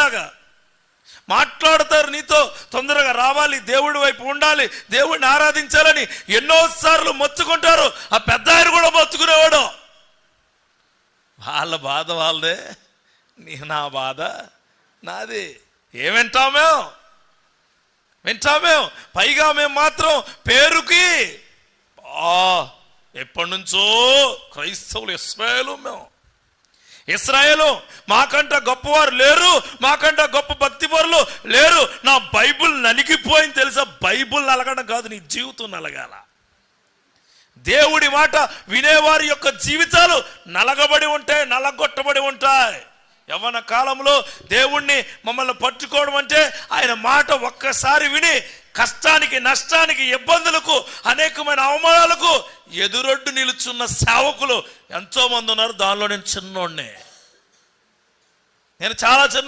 లాగా మాట్లాడతారు. నీతో తొందరగా రావాలి, దేవుడి వైపు ఉండాలి, దేవుడిని ఆరాధించాలని ఎన్నోసార్లు మొత్తుకుంటారు. ఆ పెద్ద ఆయన కూడా మొత్తుకునేవాడు. వాళ్ళ బాధ వాళ్ళదే, నా బాధ నాది. వింటామేం పైగా మేము మాత్రం పేరుకి ఎప్పటి నుంచో క్రైస్తవులు, ఇశ్రాయేలు మాకంట గొప్పవారు లేరు, మాకంట గొప్ప భక్తిపరులు లేరు. నా బైబుల్ నలిగిపోయింది తెలుసా? బైబుల్ నలగడం కాదు, నీ జీవితం నలగాల. దేవుడి మాట వినేవారి యొక్క జీవితాలు నలగబడి ఉంటాయి, నలగొట్టబడి ఉంటాయి. యవ్వన కాలంలో దేవుణ్ణి మమ్మల్ని పట్టుకోవడం అంటే ఆయన మాట ఒక్కసారి విని కష్టానికి, నష్టానికి, ఇబ్బందులకు, అనేకమైన అవమానాలకు ఎదురొడ్డు నిలుచున్న సేవకులు ఎంతో మంది ఉన్నారు. దానిలో నేను చిన్నోడ్నే, నేను చాలా చిన్న